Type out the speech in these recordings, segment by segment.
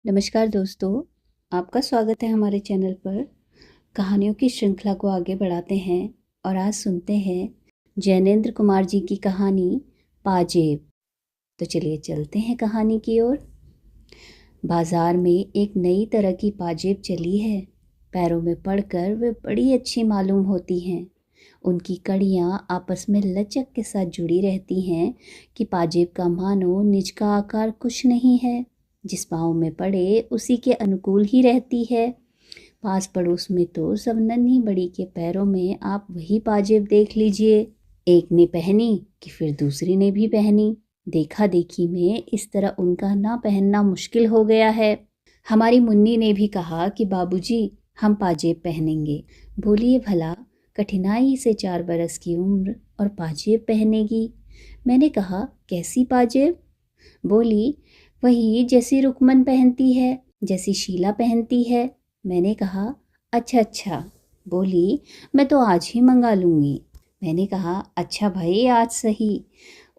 नमस्कार दोस्तों, आपका स्वागत है हमारे चैनल पर। कहानियों की श्रृंखला को आगे बढ़ाते हैं और आज सुनते हैं जैनेंद्र कुमार जी की कहानी पाजेब। तो चलिए चलते हैं कहानी की ओर। बाजार में एक नई तरह की पाजेब चली है। पैरों में पड़कर वे बड़ी अच्छी मालूम होती हैं। उनकी कड़ियाँ आपस में लचक के साथ जुड़ी रहती हैं कि पाजेब का मानो निज का आकार कुछ नहीं है, जिस पाँव में पड़े उसी के अनुकूल ही रहती है। पास पड़ोस में तो सब नन्ही बड़ी के पैरों में आप वही पाजेब देख लीजिए। एक ने पहनी कि फिर दूसरी ने भी पहनी। देखा देखी में इस तरह उनका ना पहनना मुश्किल हो गया है। हमारी मुन्नी ने भी कहा कि बाबूजी हम पाजेब पहनेंगे। बोलिए भला, कठिनाई से 4 बरस की उम्र और पाजेब पहनेगी। मैंने कहा कैसी पाजेब? बोली वही जैसी रुकमन पहनती है, जैसी शीला पहनती है। मैंने कहा अच्छा अच्छा। बोली मैं तो आज ही मंगा लूँगी। मैंने कहा अच्छा भाई आज सही।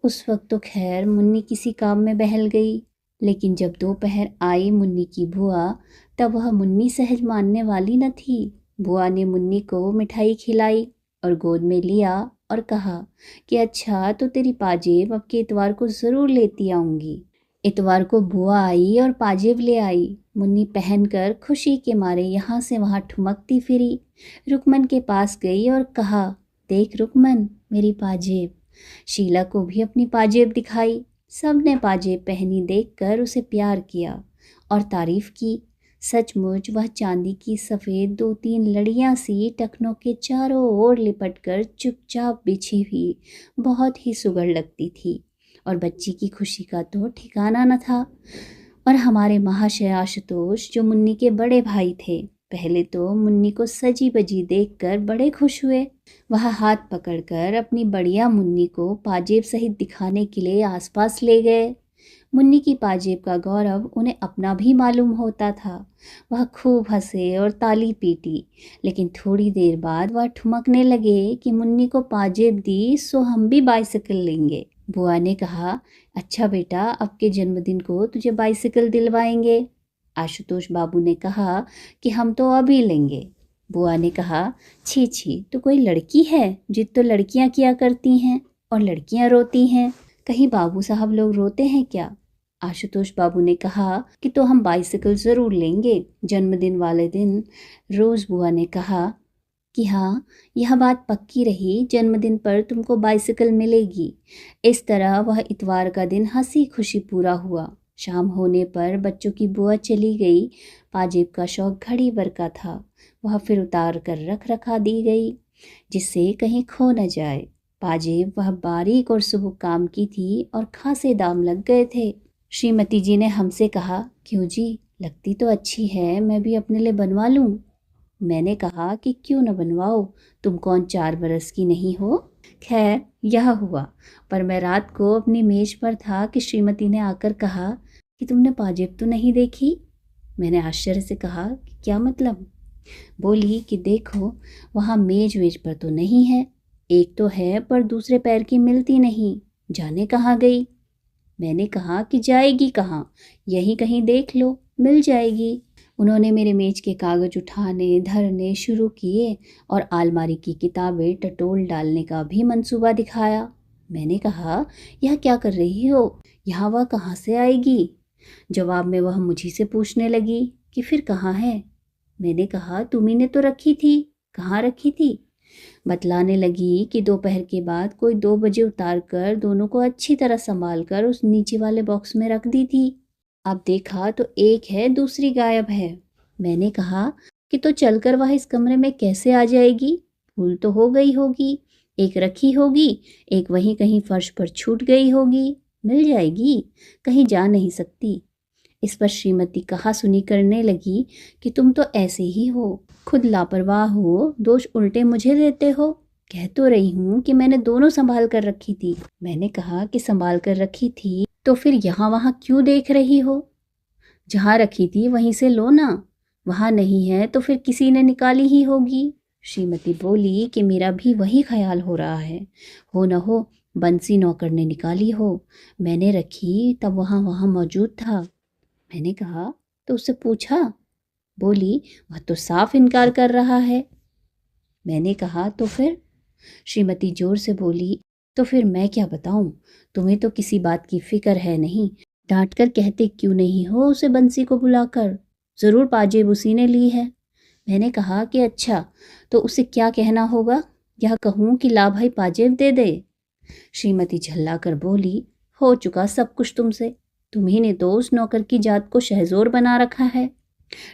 उस वक्त तो खैर मुन्नी किसी काम में बहल गई, लेकिन जब दोपहर आई मुन्नी की बुआ, तब वह मुन्नी सहज मानने वाली न थी। बुआ ने मुन्नी को मिठाई खिलाई और गोद में लिया और कहा कि अच्छा तो तेरी पाजेब अब के इतवार को ज़रूर लेती आऊँगी। इतवार को बुआ आई और पाजेब ले आई। मुन्नी पहनकर खुशी के मारे यहाँ से वहाँ ठुमकती फिरी। रुकमन के पास गई और कहा देख रुकमन मेरी पाजेब। शीला को भी अपनी पाजेब दिखाई। सब ने पाजेब पहनी देखकर उसे प्यार किया और तारीफ की। सचमुच वह चांदी की सफ़ेद 2-3 लड़ियाँ सी टखनों के चारों ओर लिपटकर चुपचाप बिछी हुई बहुत ही सुघड़ लगती थी और बच्ची की खुशी का तो ठिकाना न था। और हमारे महाशय आशुतोष जो मुन्नी के बड़े भाई थे, पहले तो मुन्नी को सजी बजी देखकर बड़े खुश हुए। वह हाथ पकड़कर अपनी बढ़िया मुन्नी को पाजेब सहित दिखाने के लिए आसपास ले गए। मुन्नी की पाजेब का गौरव उन्हें अपना भी मालूम होता था। वह खूब हंसे और ताली पीटी, लेकिन थोड़ी देर बाद वह ठुमकने लगे कि मुन्नी को पाजेब दी सो हम भी बाइसिकल लेंगे। बुआ ने कहा अच्छा बेटा अब के जन्मदिन को तुझे बाइसिकल दिलवाएंगे। आशुतोष बाबू ने कहा कि हम तो अभी लेंगे। बुआ ने कहा छी छी तो कोई लड़की है, जिद तो लड़कियां किया करती हैं और लड़कियां रोती हैं, कहीं बाबू साहब लोग रोते हैं क्या? आशुतोष बाबू ने कहा कि तो हम बाइसिकल ज़रूर लेंगे जन्मदिन वाले दिन। रोज़ बुआ ने कहा कि हाँ यह बात पक्की रही, जन्मदिन पर तुमको बाइसिकल मिलेगी। इस तरह वह इतवार का दिन हंसी खुशी पूरा हुआ। शाम होने पर बच्चों की बुआ चली गई। पाजेब का शौक घड़ी भर का था, वह फिर उतार कर रख रखा दी गई जिससे कहीं खो न जाए। पाजेब वह बारीक और सुबह काम की थी और खासे दाम लग गए थे। श्रीमती जी ने हमसे कहा क्यों जी, लगती तो अच्छी है, मैं भी अपने लिए बनवा लूँ। मैंने कहा कि क्यों न बनवाओ, तुम कौन 4 बरस की नहीं हो। खैर यह हुआ, पर मैं रात को अपनी मेज पर था कि श्रीमती ने आकर कहा कि तुमने पाजेब तो नहीं देखी। मैंने आश्चर्य से कहा कि क्या मतलब? बोली कि देखो वहाँ मेज वेज पर तो नहीं है, एक तो है पर दूसरे पैर की मिलती नहीं, जाने कहाँ गई। मैंने कहा कि जाएगी कहाँ, यहीं कहीं देख लो, मिल जाएगी। उन्होंने मेरे मेज के कागज़ उठाने धरने शुरू किए और अलमारी की किताबें टटोल डालने का भी मंसूबा दिखाया। मैंने कहा यह क्या कर रही हो, यहाँ वह कहाँ से आएगी? जवाब में वह मुझी से पूछने लगी कि फिर कहाँ है। मैंने कहा तुम्ही ने तो रखी थी, कहाँ रखी थी? बतलाने लगी कि दोपहर के बाद कोई 2 बजे उतार कर दोनों को अच्छी तरह संभाल कर उस नीचे वाले बॉक्स में रख दी थी। अब देखा तो एक है दूसरी गायब है। मैंने कहा कि तो चलकर वह इस कमरे में कैसे आ जाएगी? भूल तो हो गई होगी, एक रखी होगी, एक वहीं कहीं फर्श पर छूट गई होगी, मिल जाएगी, कहीं जा नहीं सकती। इस पर श्रीमती कहासुनी करने लगी कि तुम तो ऐसे ही हो, खुद लापरवाह हो, दोष उल्टे मुझे देते हो। कह तो रही हूँ कि मैंने दोनों संभाल कर रखी थी। मैंने कहा कि संभाल कर रखी थी तो फिर यहाँ वहाँ क्यों देख रही हो? जहाँ रखी थी वहीं से लो ना, वहाँ नहीं है तो फिर किसी ने निकाली ही होगी। श्रीमती बोली कि मेरा भी वही ख्याल हो रहा है, हो न हो बंसी नौकर ने निकाली हो, मैंने रखी तब वहाँ मौजूद था। मैंने कहा तो उससे पूछा। बोली, वह तो साफ इनकार कर रहा है। मैंने कहा, तो फिर? श्रीमती जोर से बोली, तो फिर मैं क्या बताऊं? तुम्हें तो किसी बात की फिक्र है नहीं। डांट कर कहते क्यों नहीं हो उसे बंसी को बुलाकर? ज़रूर पाजेब उसी ने ली है। मैंने कहा कि अच्छा, तो उसे क्या कहना होगा? यह कहूँ कि ला भाई पाजेब दे दे? श्रीमती झल्ला कर बोली, हो चुका सब कुछ तुमसे। तुम्ही ने तो उस नौकर की जात को शहजोर बना रखा है।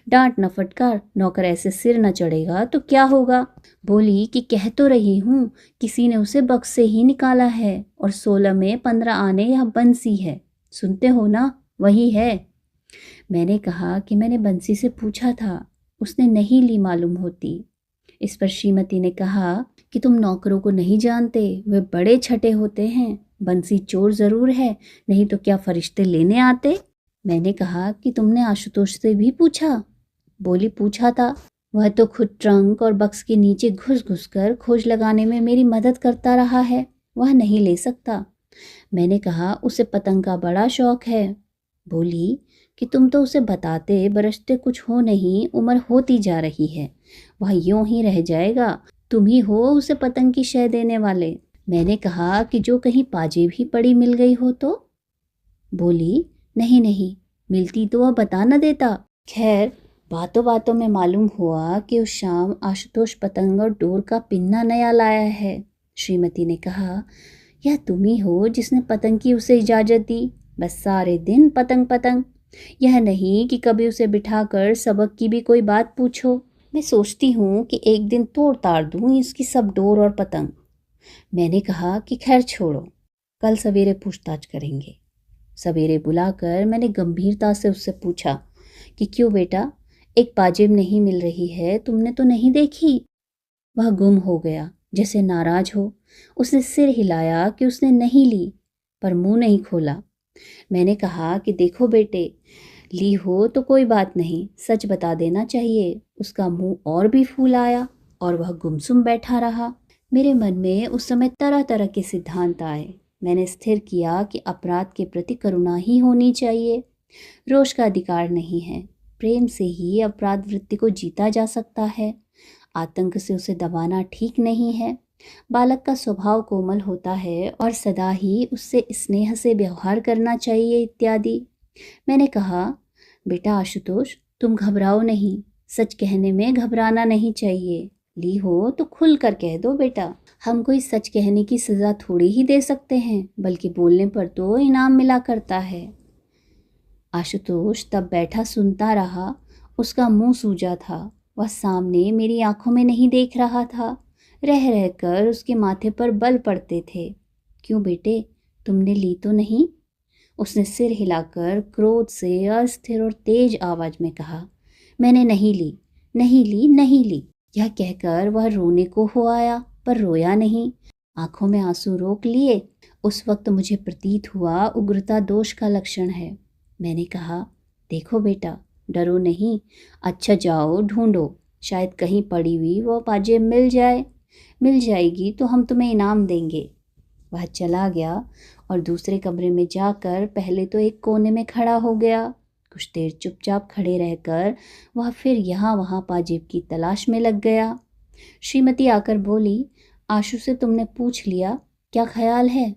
डांट न फटकार, नौकर ऐसे सिर न चढ़ेगा तो क्या होगा? बोली कि कह तो रही हूँ, किसी ने उसे बक्स से ही निकाला है और 16 में 15 आने यह बंसी है। सुनते हो ना, वही है। मैंने कहा कि मैंने बंसी से पूछा था, उसने नहीं ली मालूम होती। इस पर श्रीमती ने कहा कि तुम नौकरों को नहीं जानते, वे बड़े छठे होते हैं। बंसी चोर ज़रूर है, नहीं तो क्या फरिश्ते लेने आते? मैंने कहा कि तुमने आशुतोष से भी पूछा? बोली, पूछा था। वह तो खुद ट्रंक और बक्स के नीचे घुस घुस कर खोज लगाने में मेरी मदद करता रहा है। वह नहीं ले सकता। मैंने कहा, उसे पतंग का बड़ा शौक है। बोली कि तुम तो उसे बताते बरसते कुछ हो नहीं, उम्र होती जा रही है, वह यूं ही रह जाएगा। तुम ही हो उसे पतंग की शय देने वाले। मैंने कहा कि जो कहीं पाजेब ही पड़ी मिल गई हो तो? बोली, नहीं नहीं, मिलती तो वह बता न देता। खैर, बातों बातों में मालूम हुआ कि उस शाम आशुतोष पतंग और डोर का पिन्ना नया लाया है। श्रीमती ने कहा, यह तुम ही हो जिसने पतंग की उसे इजाज़त दी। बस सारे दिन पतंग पतंग। यह नहीं कि कभी उसे बिठाकर सबक की भी कोई बात पूछो। मैं सोचती हूँ कि एक दिन तोड़ ताड़ दूँ इसकी सब डोर और पतंग। मैंने कहा कि खैर छोड़ो, कल सवेरे पूछताछ करेंगे। सवेरे बुलाकर मैंने गंभीरता से उससे पूछा कि क्यों बेटा, एक पाजेब नहीं मिल रही है, तुमने तो नहीं देखी? वह गुम हो गया, जैसे नाराज हो। उसने सिर हिलाया कि उसने नहीं ली, पर मुंह नहीं खोला। मैंने कहा कि देखो बेटे, ली हो तो कोई बात नहीं, सच बता देना चाहिए। उसका मुंह और भी फूल आया और वह गुमसुम बैठा रहा। मेरे मन में उस समय तरह तरह के सिद्धांत आए। मैंने स्थिर किया कि अपराध के प्रति करुणा ही होनी चाहिए, रोष का अधिकार नहीं है। प्रेम से ही अपराध वृत्ति को जीता जा सकता है, आतंक से उसे दबाना ठीक नहीं है। बालक का स्वभाव कोमल होता है और सदा ही उससे स्नेह से व्यवहार करना चाहिए इत्यादि। मैंने कहा, बेटा आशुतोष, तुम घबराओ नहीं, सच कहने में घबराना नहीं चाहिए। ली हो तो खुल कर कह दो बेटा। हम कोई सच कहने की सज़ा थोड़ी ही दे सकते हैं, बल्कि बोलने पर तो इनाम मिला करता है। आशुतोष तब बैठा सुनता रहा। उसका मुंह सूजा था। वह सामने मेरी आंखों में नहीं देख रहा था। रह रहकर उसके माथे पर बल पड़ते थे। क्यों बेटे, तुमने ली तो नहीं? उसने सिर हिलाकर क्रोध से अस्थिर और तेज आवाज में कहा, मैंने नहीं ली, नहीं ली, नहीं ली। यह कहकर वह रोने को हो आया, पर रोया नहीं। आंखों में आंसू रोक लिए। उस वक्त मुझे प्रतीत हुआ उग्रता दोष का लक्षण है। मैंने कहा, देखो बेटा, डरो नहीं, अच्छा जाओ ढूंढो, शायद कहीं पड़ी हुई वो पाजेब मिल जाए। मिल जाएगी तो हम तुम्हें इनाम देंगे। वह चला गया और दूसरे कमरे में जाकर पहले तो एक कोने में खड़ा हो गया। कुछ देर चुपचाप खड़े रहकर वह फिर यहाँ वहाँ पाजेब की तलाश में लग गया। श्रीमती आकर बोली, आशु से तुमने पूछ लिया, क्या ख्याल है?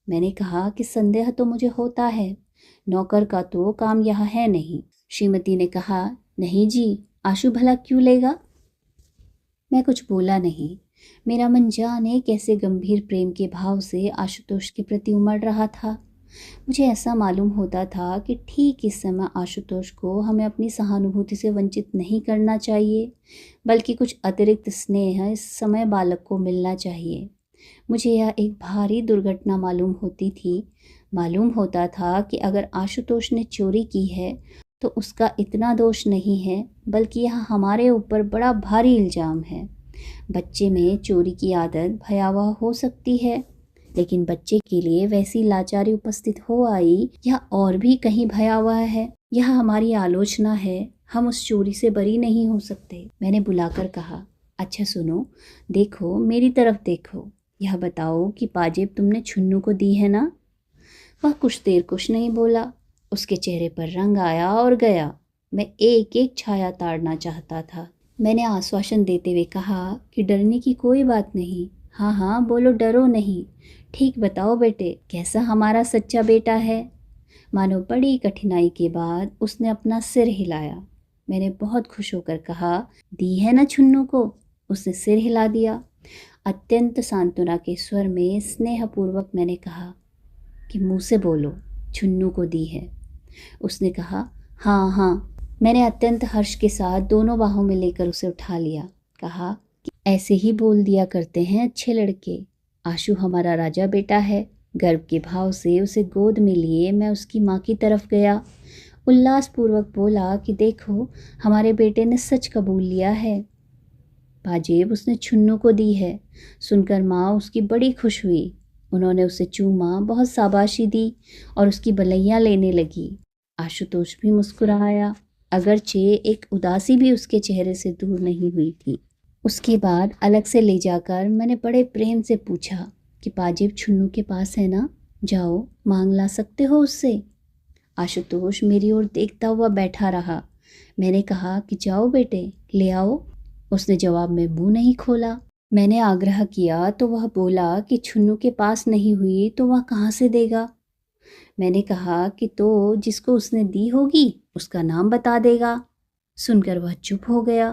मैंने कहा कि संदेह तो मुझे होता है, नौकर का तो काम यहाँ है नहीं। श्रीमती ने कहा, नहीं जी, आशु भला क्यों लेगा? मैं कुछ बोला नहीं। मेरा मन जाने कैसे गंभीर प्रेम के भाव से आशुतोष के प्रति उमड़ रहा था। मुझे ऐसा मालूम होता था कि ठीक इस समय आशुतोष को हमें अपनी सहानुभूति से वंचित नहीं करना चाहिए, बल्कि कुछ अतिरिक्त स्नेह इस समय बालक को मिलना चाहिए। मुझे यह एक भारी दुर्घटना मालूम होती थी। मालूम होता था कि अगर आशुतोष ने चोरी की है तो उसका इतना दोष नहीं है, बल्कि यह हमारे ऊपर बड़ा भारी इल्ज़ाम है। बच्चे में चोरी की आदत भयावह हो सकती है, लेकिन बच्चे के लिए वैसी लाचारी उपस्थित हो आई, यह और भी कहीं भयावह है। यह हमारी आलोचना है, हम उस चोरी से बरी नहीं हो सकते। मैंने बुलाकर कहा, अच्छा सुनो, देखो मेरी तरफ देखो, यह बताओ कि पाजेब तुमने छुन्नू को दी है ना? वह कुछ देर कुछ नहीं बोला। उसके चेहरे पर रंग आया और गया। मैं एक एक छाया ताड़ना चाहता था। मैंने आश्वासन देते हुए कहा कि डरने की कोई बात नहीं। हाँ हाँ बोलो, डरो नहीं। ठीक बताओ बेटे, कैसा हमारा सच्चा बेटा है? मानो बड़ी कठिनाई के बाद उसने अपना सिर हिलाया। मैंने बहुत खुश होकर कहा, दी है ना छुन्नू को? उसने सिर हिला दिया। अत्यंत सांत्वना के स्वर में स्नेहपूर्वक मैंने कहा कि मुंह से बोलो, छुन्नू को दी है। उसने कहा, हाँ हाँ। मैंने अत्यंत हर्ष के साथ दोनों बाहों में लेकर उसे उठा लिया। कहा कि ऐसे ही बोल दिया करते हैं अच्छे लड़के। आशु हमारा राजा बेटा है। गर्व के भाव से उसे गोद में लिए मैं उसकी माँ की तरफ गया। उल्लासपूर्वक बोला कि देखो, हमारे बेटे ने सच कबूल लिया है। पाजेब उसने छुन्नू को दी है। सुनकर माँ उसकी बड़ी खुश हुई। उन्होंने उसे चूमा, बहुत शाबाशी दी और उसकी बलैया लेने लगी। आशुतोष भी मुस्कुराया, अगरचे एक उदासी भी उसके चेहरे से दूर नहीं हुई थी। उसके बाद अलग से ले जाकर मैंने बड़े प्रेम से पूछा कि पाजेब छुन्नू के पास है ना? जाओ, मांग ला सकते हो उससे। आशुतोष मेरी ओर देखता हुआ बैठा रहा। मैंने कहा कि जाओ बेटे, ले आओ। उसने जवाब में मुंह नहीं खोला। मैंने आग्रह किया तो वह बोला कि छुन्नू के पास नहीं हुई तो वह कहाँ से देगा? मैंने कहा कि तो जिसको उसने दी होगी उसका नाम बता देगा। सुनकर वह चुप हो गया।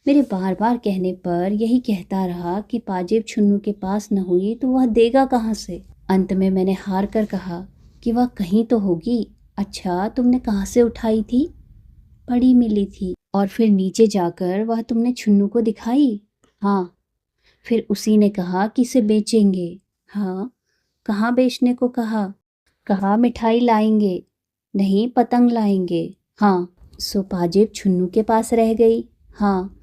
मेरे बार बार कहने पर यही कहता रहा कि पाजेब छुन्नू के पास न हुई तो वह देगा कहाँ से? अंत में मैंने हार कर कहा कि वह कहीं तो होगी। अच्छा, तुमने कहाँ से उठाई थी? पड़ी मिली थी। और फिर नीचे जाकर वह तुमने छुन्नू को दिखाई? हाँ। फिर उसी ने कहा कि इसे बेचेंगे? हाँ। कहाँ बेचने को कहा? कहा मिठाई लाएंगे। नहीं, पतंग लाएंगे। हाँ। सो पाजेब छुन्नू के पास रह गई? हाँ।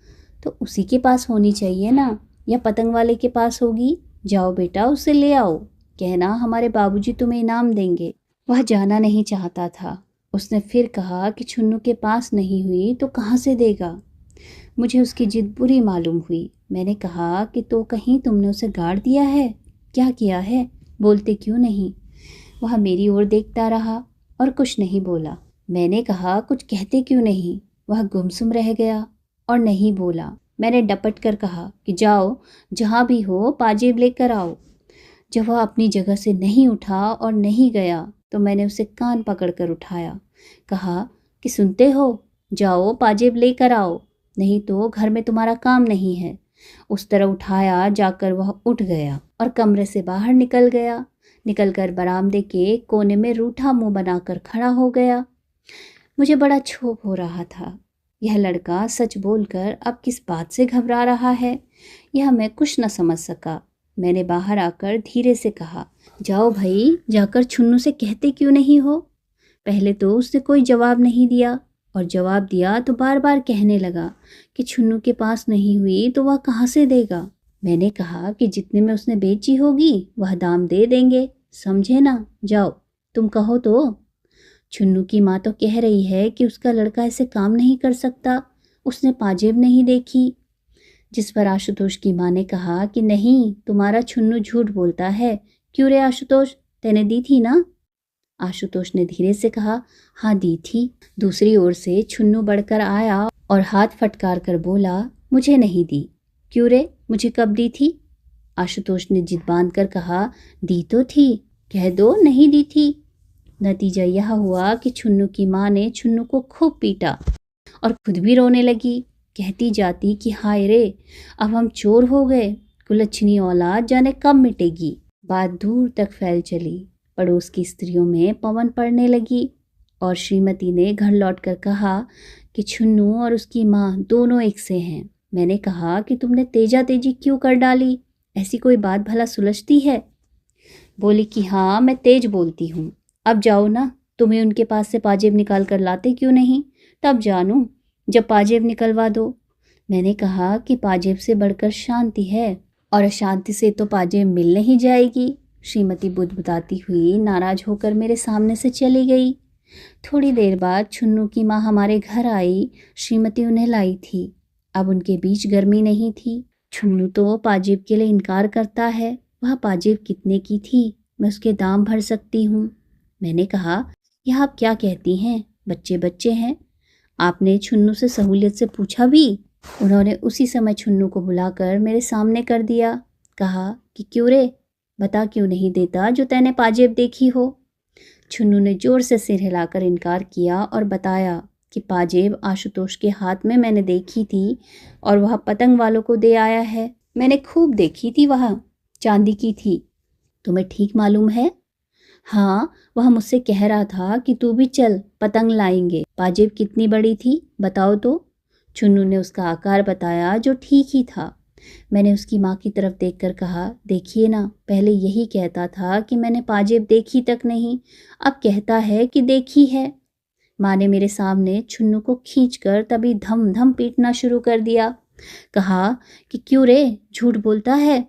तो उसी के पास होनी चाहिए ना, या पतंग वाले के पास होगी? जाओ बेटा, उसे ले आओ। कहना हमारे बाबूजी तुम्हें इनाम देंगे। वह जाना नहीं चाहता था। उसने फिर कहा कि छुन्नू के पास नहीं हुई तो कहाँ से देगा? मुझे उसकी जिद बुरी मालूम हुई। मैंने कहा कि तो कहीं तुमने उसे गाड़ दिया है? क्या किया है? बोलते क्यों नहीं? वह मेरी ओर देखता रहा और कुछ नहीं बोला। मैंने कहा, कुछ कहते क्यों नहीं? वह गुमसुम रह गया और नहीं बोला। मैंने डपट कर कहा कि जाओ, जहाँ भी हो पाजेब लेकर आओ। जब वह अपनी जगह से नहीं उठा और नहीं गया तो मैंने उसे कान पकड़कर उठाया। कहा कि सुनते हो, जाओ पाजेब लेकर आओ, नहीं तो घर में तुम्हारा काम नहीं है। उस तरह उठाया जाकर वह उठ गया और कमरे से बाहर निकल गया। निकलकर बरामदे के कोने में रूठा मुंह बनाकर खड़ा हो गया। मुझे बड़ा क्षोभ हो रहा था। यह लड़का सच बोलकर अब किस बात से घबरा रहा है, यह मैं कुछ न समझ सका। मैंने बाहर आकर धीरे से कहा, जाओ भाई, जाकर छुन्नू से कहते क्यों नहीं हो? पहले तो उसने कोई जवाब नहीं दिया, और जवाब दिया तो बार बार कहने लगा कि छुन्नू के पास नहीं हुई तो वह कहाँ से देगा? मैंने कहा कि जितने में उसने बेची होगी वह दाम दे देंगे, समझे ना? जाओ, तुम कहो तो। छुन्नू की माँ तो कह रही है कि उसका लड़का ऐसे काम नहीं कर सकता, उसने पाजेब नहीं देखी। जिस पर आशुतोष की माँ ने कहा कि नहीं, तुम्हारा छुन्नू झूठ बोलता है। क्यों रे आशुतोष, तेने दी थी ना? आशुतोष ने धीरे से कहा, हाँ दी थी। दूसरी ओर से छुन्नू बढ़कर आया और हाथ फटकार कर बोला, मुझे नहीं दी। क्यों रे, मुझे कब दी थी? आशुतोष ने जिद बांध कर कहा, दी तो थी, कह दो नहीं दी थी। नतीजा यह हुआ कि छुन्नू की माँ ने छुन्नू को खूब पीटा और खुद भी रोने लगी। कहती जाती कि हाय रे, अब हम चोर हो गए, कुलच्छनी औलाद जाने कब मिटेगी। बात दूर तक फैल चली। पड़ोस की स्त्रियों में पवन पड़ने लगी और श्रीमती ने घर लौटकर कहा कि छुन्नू और उसकी माँ दोनों एक से हैं। मैंने कहा कि तुमने तेजा तेजी क्यों कर डाली, ऐसी कोई बात भला सुलझती है? बोली कि हाँ, मैं तेज बोलती हूँ। अब जाओ ना, तुम्हें उनके पास से पाजेब निकाल कर लाते क्यों नहीं? तब जानूं जब पाजेब निकलवा दो। मैंने कहा कि पाजेब से बढ़कर शांति है, और अशांति से तो पाजेब मिल नहीं जाएगी। श्रीमती बुदबुदाती हुई नाराज होकर मेरे सामने से चली गई। थोड़ी देर बाद छुन्नू की माँ हमारे घर आई। श्रीमती उन्हें लाई थी। अब उनके बीच गर्मी नहीं थी। छुन्नू तो पाजेब के लिए इनकार करता है। वह पाजेब कितने की थी? मैं उसके दाम भर सकती हूँ। मैंने कहा, यह आप क्या कहती हैं? बच्चे बच्चे हैं। आपने छुन्नू से सहूलियत से पूछा भी? उन्होंने उसी समय छुन्नू को बुलाकर मेरे सामने कर दिया। कहा कि क्यों रे, बता क्यों नहीं देता जो तैने पाजेब देखी हो। छुन्नू ने जोर से सिर हिलाकर इनकार किया और बताया कि पाजेब आशुतोष के हाथ में मैंने देखी थी और वह पतंग वालों को दे आया है। मैंने खूब देखी थी, वह चांदी की थी। तुम्हें ठीक मालूम है? हाँ, वह मुझसे कह रहा था कि तू भी चल, पतंग लाएंगे। पाजेब कितनी बड़ी थी बताओ तो। छुन्नू ने उसका आकार बताया जो ठीक ही था। मैंने उसकी माँ की तरफ देखकर कहा, देखिए ना, पहले यही कहता था कि मैंने पाजेब देखी तक नहीं, अब कहता है कि देखी है। माँ ने मेरे सामने छुन्नू को खींचकर तभी धम धम पीटना शुरू कर दिया। कहा कि क्यों रे, झूठ बोलता है,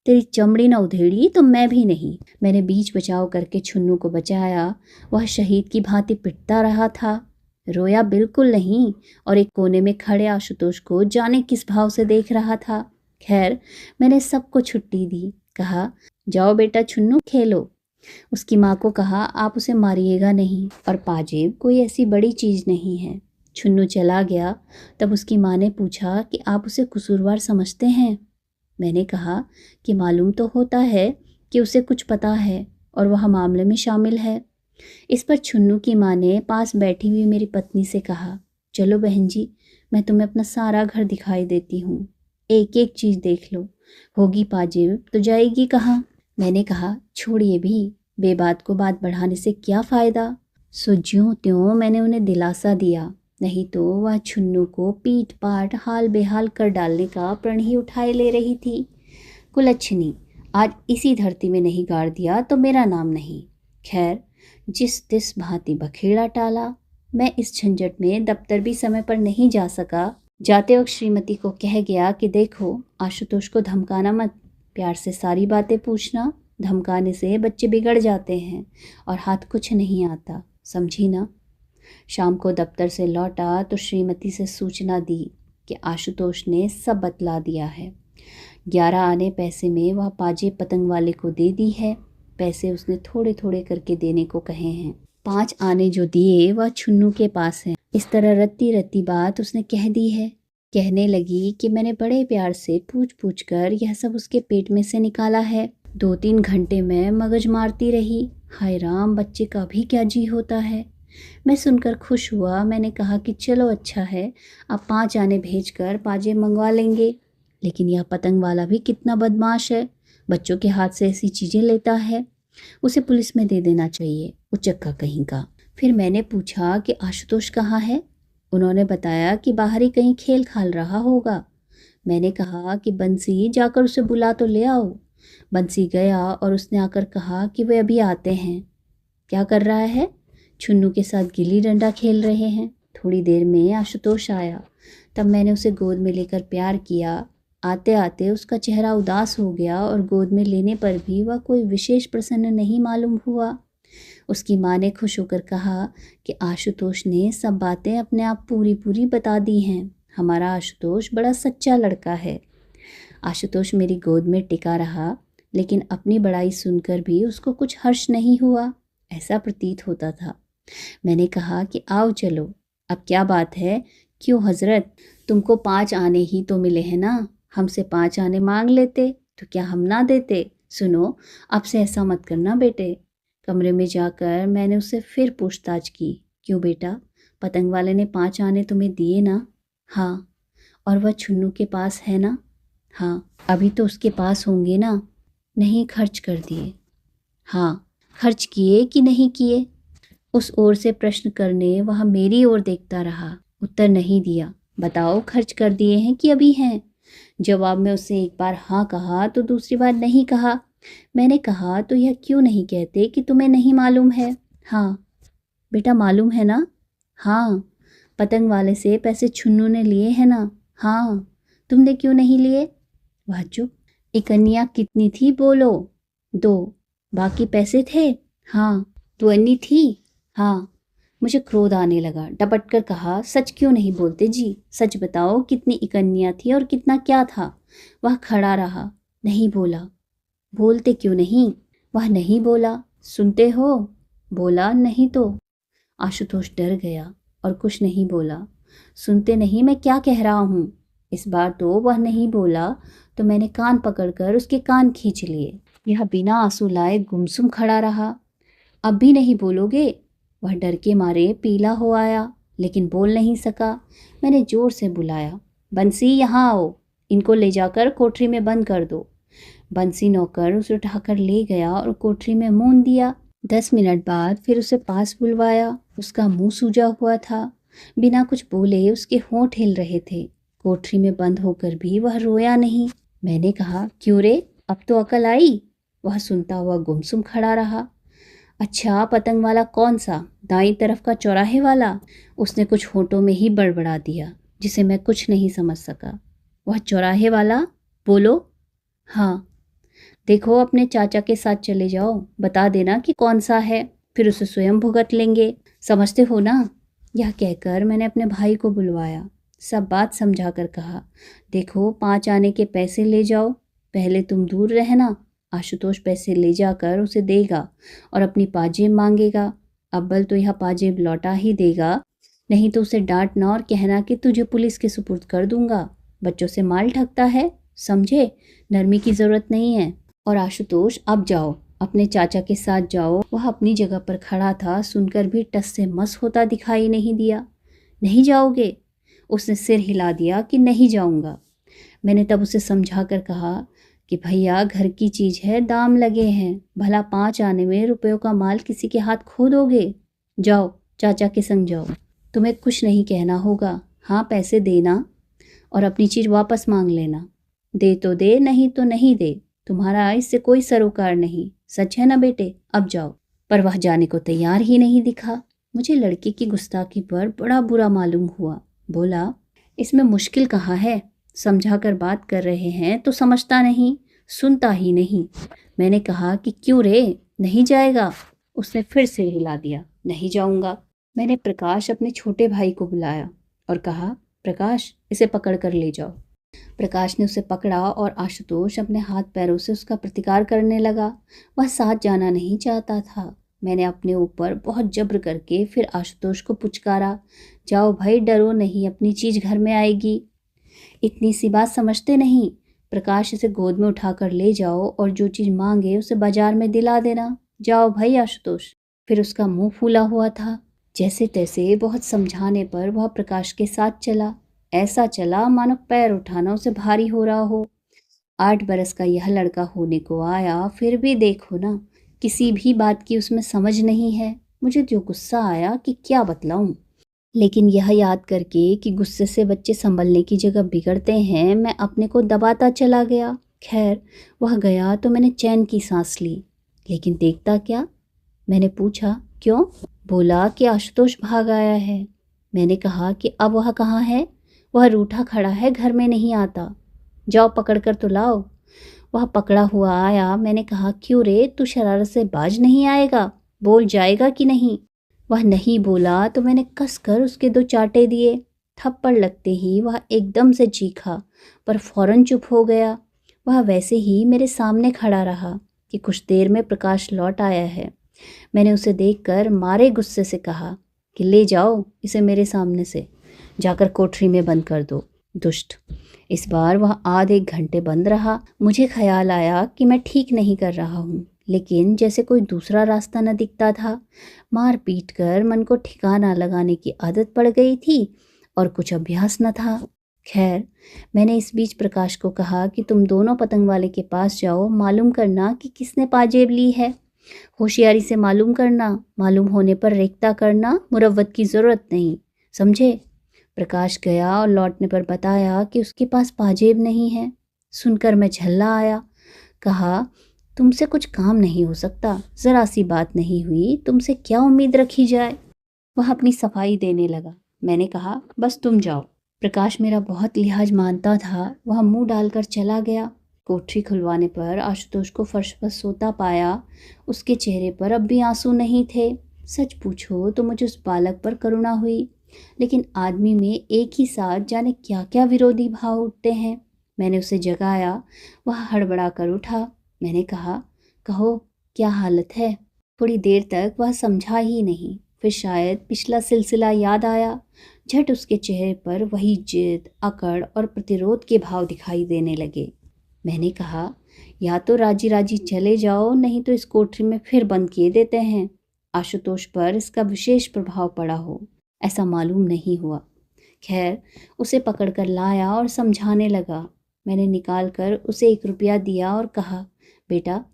तेरी चमड़ी न उधेड़ी तो मैं भी नहीं। मैंने बीच बचाव करके छुन्नू को बचाया। वह शहीद की भांति पिटता रहा था, रोया बिल्कुल नहीं, और एक कोने में खड़े आशुतोष को जाने किस भाव से देख रहा था। खैर, मैंने सबको छुट्टी दी। कहा, जाओ बेटा छुन्नू, खेलो। उसकी माँ को कहा, आप उसे मारिएगा नहीं, और पाजेब कोई ऐसी बड़ी चीज़ नहीं है। छुन्नू चला गया। तब उसकी माँ ने पूछा कि आप उसे कसूरवार समझते हैं? मैंने कहा कि मालूम तो होता है कि उसे कुछ पता है और वह मामले में शामिल है। इस पर छुन्नू की माँ ने पास बैठी हुई मेरी पत्नी से कहा, चलो बहन जी, मैं तुम्हें अपना सारा घर दिखाई देती हूँ, एक एक चीज़ देख लो, होगी पाजेब तो जाएगी कहाँ। मैंने कहा, छोड़िए भी, बेबात को बात बढ़ाने से क्या फ़ायदा। सो ज्यों त्यों मैंने उन्हें दिलासा दिया, नहीं तो वह छुन्नू को पीट पाट हाल बेहाल कर डालने का प्रण ही उठाए ले रही थी। कुलच्छनी, आज इसी धरती में नहीं गाड़ दिया तो मेरा नाम नहीं। खैर, जिस तिस भांति बखेड़ा टाला। मैं इस झंझट में दफ्तर भी समय पर नहीं जा सका। जाते वक्त श्रीमती को कह गया कि देखो, आशुतोष को धमकाना मत, प्यार से सारी बातें पूछना, धमकाने से बच्चे बिगड़ जाते हैं और हाथ कुछ नहीं आता, समझी ना। शाम को दफ्तर से लौटा तो श्रीमती से सूचना दी कि आशुतोष ने सब बतला दिया है। 11 आने पैसे में वह पाजेब पतंग वाले को दे दी है। पैसे उसने थोड़े थोड़े करके देने को कहे हैं। 5 आने जो दिए वह छुन्नू के पास हैं। इस तरह रत्ती रत्ती बात उसने कह दी है। कहने लगी कि मैंने बड़े प्यार से पूछ पूछ कर यह सब उसके पेट में से निकाला है। 2-3 घंटे मैं मगज मारती रही। हाय राम, बच्चे का भी क्या जी होता है। मैं सुनकर खुश हुआ। मैंने कहा कि चलो अच्छा है, अब 5 आने भेजकर पाजेब मंगवा लेंगे। लेकिन यह पतंग वाला भी कितना बदमाश है, बच्चों के हाथ से ऐसी चीज़ें लेता है। उसे पुलिस में दे देना चाहिए, उचक्का कहीं का। फिर मैंने पूछा कि आशुतोष कहाँ है। उन्होंने बताया कि बाहर ही कहीं खेल खाल रहा होगा। मैंने कहा कि बंसी, जाकर उसे बुला तो ले आओ। बंसी गया और उसने आकर कहा कि वे अभी आते हैं। क्या कर रहा है? छुन्नू के साथ गिल्ली डंडा खेल रहे हैं। थोड़ी देर में आशुतोष आया। तब मैंने उसे गोद में लेकर प्यार किया। आते आते उसका चेहरा उदास हो गया और गोद में लेने पर भी वह कोई विशेष प्रसन्न नहीं मालूम हुआ। उसकी माँ ने खुश होकर कहा कि आशुतोष ने सब बातें अपने आप पूरी पूरी बता दी हैं। हमारा आशुतोष बड़ा सच्चा लड़का है। आशुतोष मेरी गोद में टिका रहा, लेकिन अपनी बड़ाई सुनकर भी उसको कुछ हर्ष नहीं हुआ, ऐसा प्रतीत होता था। मैंने कहा कि आओ चलो, अब क्या बात है। क्यों हजरत, तुमको 5 आने ही तो मिले हैं ना, हमसे 5 आने मांग लेते तो क्या हम ना देते। सुनो, अब से ऐसा मत करना बेटे। कमरे में जाकर मैंने उससे फिर पूछताछ की, क्यों बेटा, पतंग वाले ने 5 आने तुम्हें दिए ना? हाँ। और वह छुन्नू के पास है ना? हाँ। अभी तो उसके पास होंगे ना? नहीं, खर्च कर दिए। हाँ। खर्च किए कि नहीं किए? उस ओर से प्रश्न करने वह मेरी ओर देखता रहा, उत्तर नहीं दिया। बताओ, खर्च कर दिए हैं कि अभी हैं? जवाब में उससे एक बार हाँ कहा तो दूसरी बार नहीं कहा। मैंने कहा, तो यह क्यों नहीं कहते कि तुम्हें नहीं मालूम है? हाँ। बेटा, मालूम है ना? हाँ। पतंग वाले से पैसे छुन्नू ने लिए हैं ना? हाँ। तुमने क्यों नहीं लिए? वह चुप। इकन्नियाँ कितनी थी बोलो? 2। बाकी पैसे थे? हाँ। 2 अन्नी थी? हाँ। मुझे क्रोध आने लगा। डपट कर कहा, सच क्यों नहीं बोलते जी? सच बताओ, कितनी इकन्नियाँ थी और कितना क्या था? वह खड़ा रहा, नहीं बोला। बोलते क्यों नहीं? वह नहीं बोला। सुनते हो? बोला नहीं तो। आशुतोष डर गया और कुछ नहीं बोला। सुनते नहीं मैं क्या कह रहा हूँ। इस बार तो वह नहीं बोला तो मैंने कान पकड़कर उसके कान खींच लिए। यह बिना आंसू लाए गुमसुम खड़ा रहा। अब भी नहीं बोलोगे? वह डर के मारे पीला हो आया, लेकिन बोल नहीं सका। मैंने जोर से बुलाया, बंसी यहाँ आओ, इनको ले जाकर कोठरी में बंद कर दो। बंसी नौकर उसे उठाकर ले गया और कोठरी में मूंद दिया। 10 मिनट बाद फिर उसे पास बुलवाया। उसका मुंह सूजा हुआ था। बिना कुछ बोले उसके होंठ हिल रहे थे। कोठरी में बंद होकर भी वह रोया नहीं। मैंने कहा, क्यों रे, अब तो अकल आई? वह सुनता हुआ गुमसुम खड़ा रहा। अच्छा, पतंग वाला कौन सा? दाईं तरफ का चौराहे वाला? उसने कुछ होठों में ही बड़बड़ा दिया, जिसे मैं कुछ नहीं समझ सका। वह चौराहे वाला? बोलो। हाँ। देखो, अपने चाचा के साथ चले जाओ, बता देना कि कौन सा है, फिर उसे स्वयं भुगत लेंगे। समझते हो ना? यह कहकर मैंने अपने भाई को बुलवाया। सब बात समझा कर कहा, देखो 5 आने के पैसे ले जाओ, पहले तुम दूर रहना। आशुतोष पैसे ले जाकर उसे देगा और अपनी पाजेब मांगेगा। अव्वल तो यह पाजेब लौटा ही देगा, नहीं तो उसे डांटना और कहना कि तुझे पुलिस के सुपुर्द कर दूंगा। बच्चों से माल ठगता है, समझे? नरमी की ज़रूरत नहीं है। और आशुतोष, अब जाओ, अपने चाचा के साथ जाओ। वह अपनी जगह पर खड़ा था, सुनकर भी टस से मस होता दिखाई नहीं दिया। नहीं जाओगे? उसने सिर हिला दिया कि नहीं जाऊंगा। मैंने तब उसे समझा कर कहा कि भैया, घर की चीज़ है, दाम लगे हैं, भला 5 आने में रुपयों का माल किसी के हाथ खो दोगे? जाओ, चाचा के संग जाओ, तुम्हें कुछ नहीं कहना होगा। हाँ, पैसे देना और अपनी चीज़ वापस मांग लेना। दे तो दे, नहीं तो नहीं दे, तुम्हारा इससे कोई सरोकार नहीं। सच है ना बेटे? अब जाओ। पर वह जाने को तैयार ही नहीं दिखा। मुझे लड़के की गुस्ताखी पर बड़ा बुरा मालूम हुआ। बोला, इसमें मुश्किल कहाँ है? समझा कर बात कर रहे हैं तो समझता नहीं, सुनता ही नहीं। मैंने कहा कि क्यों रे, नहीं जाएगा? उसने फिर सिर हिला दिया, नहीं जाऊंगा। मैंने प्रकाश, अपने छोटे भाई को बुलाया और कहा, प्रकाश, इसे पकड़ कर ले जाओ। प्रकाश ने उसे पकड़ा और आशुतोष अपने हाथ पैरों से उसका प्रतिकार करने लगा। वह साथ जाना नहीं चाहता था। मैंने अपने ऊपर बहुत जब्र करके फिर आशुतोष को पुचकारा, जाओ भाई, डरो नहीं, अपनी चीज़ घर में आएगी। इतनी सी बात समझते नहीं? प्रकाश इसे गोद में उठाकर ले जाओ और जो चीज़ मांगे उसे बाजार में दिला देना। जाओ भाई आशुतोष। फिर उसका मुंह फूला हुआ था। जैसे तैसे बहुत समझाने पर वह प्रकाश के साथ चला। ऐसा चला मानो पैर उठाना उसे भारी हो रहा हो। 8 बरस का यह लड़का होने को आया, फिर भी देखो ना, किसी भी बात की उसमें समझ नहीं है। मुझे जो गुस्सा आया कि क्या बतलाऊं। लेकिन यह याद करके कि गुस्से से बच्चे संभलने की जगह बिगड़ते हैं, मैं अपने को दबाता चला गया। खैर, वह गया तो मैंने चैन की सांस ली। लेकिन देखता क्या? मैंने पूछा, क्यों? बोला कि आशुतोष भाग आया है। मैंने कहा कि अब वह कहाँ है? वह रूठा खड़ा है, घर में नहीं आता। जाओ पकड़ कर तो लाओ। वह पकड़ा हुआ आया। मैंने कहा, क्यों रे, तू शरारत से बाज नहीं आएगा? बोल, जाएगा कि नहीं? वह नहीं बोला तो मैंने कस कर उसके 2 चांटे दिए। थप्पड़ लगते ही वह एकदम से चीखा, पर फौरन चुप हो गया। वह वैसे ही मेरे सामने खड़ा रहा कि कुछ देर में प्रकाश लौट आया है। मैंने उसे देखकर मारे गुस्से से कहा कि ले जाओ इसे मेरे सामने से, जाकर कोठरी में बंद कर दो। दुष्ट। इस बार वह आधे 1 घंटे बंद रहा। मुझे ख्याल आया कि मैं ठीक नहीं कर रहा हूँ, लेकिन जैसे कोई दूसरा रास्ता न दिखता था। मार पीट कर मन को ठिकाना लगाने की आदत पड़ गई थी और कुछ अभ्यास न था। खैर, मैंने इस बीच प्रकाश को कहा कि तुम दोनों पतंग वाले के पास जाओ, मालूम करना कि किसने पाजेब ली है। होशियारी से मालूम करना, मालूम होने पर रेखता करना, मुरव्वत की ज़रूरत नहीं, समझे? प्रकाश गया और लौटने पर बताया कि उसके पास पाजेब नहीं है। सुनकर मैं झल्ला आया। कहा, तुमसे कुछ काम नहीं हो सकता, ज़रा सी बात नहीं हुई, तुमसे क्या उम्मीद रखी जाए? वह अपनी सफाई देने लगा। मैंने कहा, बस तुम जाओ। प्रकाश मेरा बहुत लिहाज मानता था। वह मुंह डालकर चला गया। कोठरी खुलवाने पर आशुतोष को फर्श पर सोता पाया। उसके चेहरे पर अब भी आंसू नहीं थे। सच पूछो तो मुझे उस बालक पर करुणा हुई, लेकिन आदमी में एक ही साथ जाने क्या क्या विरोधी भाव उठते हैं। मैंने उसे जगाया। वह हड़बड़ा कर उठा। मैंने कहा, कहो, क्या हालत है? थोड़ी देर तक वह समझा ही नहीं, फिर शायद पिछला सिलसिला याद आया। झट उसके चेहरे पर वही जिद, अकड़ और प्रतिरोध के भाव दिखाई देने लगे। मैंने कहा, या तो राजी राजी चले जाओ, नहीं तो इस कोठरी में फिर बंद किए देते हैं। आशुतोष पर इसका विशेष प्रभाव पड़ा हो, ऐसा मालूम नहीं हुआ। खैर, उसे पकड़कर लाया और समझाने लगा। मैंने निकाल कर उसे 1 रुपया दिया और कहा, बेटा,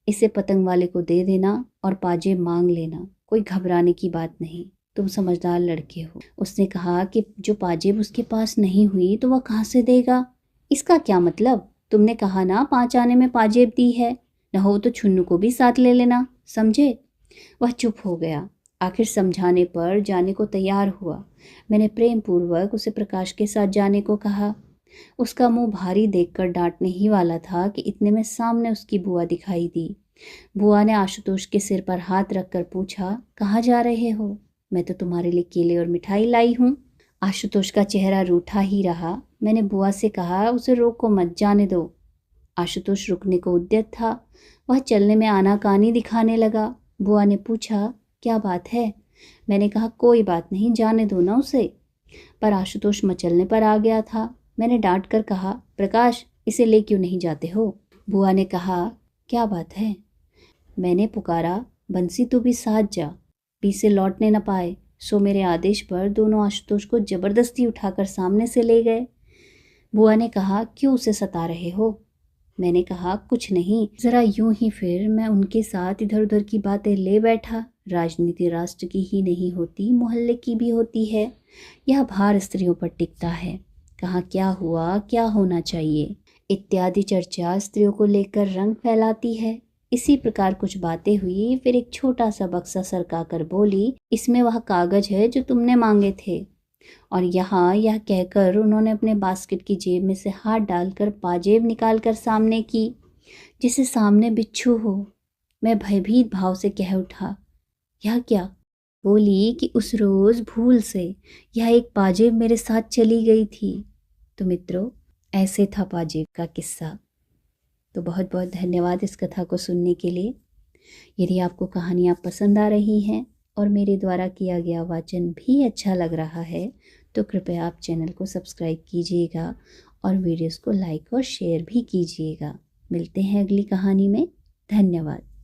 इसे पतंग वाले को दे देना और पाजेब मांग लेना, कोई घबराने की बात नहीं, तुम समझदार लड़के हो। उसने कहा कि जो पाजेब उसके पास नहीं हुई तो वह कहाँ से देगा? इसका क्या मतलब? तुमने कहा ना 5 आने में पाजेब दी है, न हो तो छुन्नू को भी साथ ले लेना, समझे? वह चुप हो गया। आखिर समझाने पर जाने को तैयार हुआ। मैंने प्रेम पूर्वक उसे प्रकाश के साथ जाने को कहा। उसका मुंह भारी देखकर डांटने ही वाला था कि इतने में सामने उसकी बुआ दिखाई दी। बुआ ने आशुतोष के सिर पर हाथ रखकर पूछा, कहाँ जा रहे हो? मैं तो तुम्हारे लिए केले और मिठाई लाई हूँ। आशुतोष का चेहरा रूठा ही रहा। मैंने बुआ से कहा, उसे रोको मत, जाने दो। आशुतोष रुकने को उद्यत था। वह चलने में आनाकानी दिखाने लगा। बुआ ने पूछा, क्या बात है? मैंने कहा, कोई बात नहीं, जाने दो ना उसे। पर आशुतोष मचलने पर आ गया था। मैंने डांट कर कहा, प्रकाश, इसे ले क्यों नहीं जाते हो? बुआ ने कहा, क्या बात है? मैंने पुकारा, बंसी तू भी साथ जा, पीछे लौटने न पाए। सो मेरे आदेश पर दोनों आशुतोष को जबरदस्ती उठाकर सामने से ले गए। बुआ ने कहा, क्यों उसे सता रहे हो? मैंने कहा, कुछ नहीं, जरा यूं ही। फिर मैं उनके साथ इधर उधर की बातें ले बैठा। राजनीति राष्ट्र की ही नहीं होती, मोहल्ले की भी होती है। यह भार स्त्रियों पर टिकता है। कहाँ क्या हुआ, क्या होना चाहिए, इत्यादि चर्चा स्त्रियों को लेकर रंग फैलाती है। इसी प्रकार कुछ बातें हुई। फिर एक छोटा सा बक्सा सरका कर बोली, इसमें वह कागज है जो तुमने मांगे थे। और यहाँ यह कहकर उन्होंने अपने बास्केट की जेब में से हाथ डालकर पाजेब निकालकर सामने की, जिसे सामने बिच्छू हो। मैं भयभीत भाव से कह उठा, यह क्या? बोली कि उस रोज भूल से यह एक पाजेब मेरे साथ चली गई थी। तो मित्रों, ऐसे था पाजेब का किस्सा। तो बहुत बहुत धन्यवाद इस कथा को सुनने के लिए। यदि आपको कहानियाँ पसंद आ रही हैं और मेरे द्वारा किया गया वाचन भी अच्छा लग रहा है, तो कृपया आप चैनल को सब्सक्राइब कीजिएगा और वीडियोस को लाइक और शेयर भी कीजिएगा। मिलते हैं अगली कहानी में। धन्यवाद।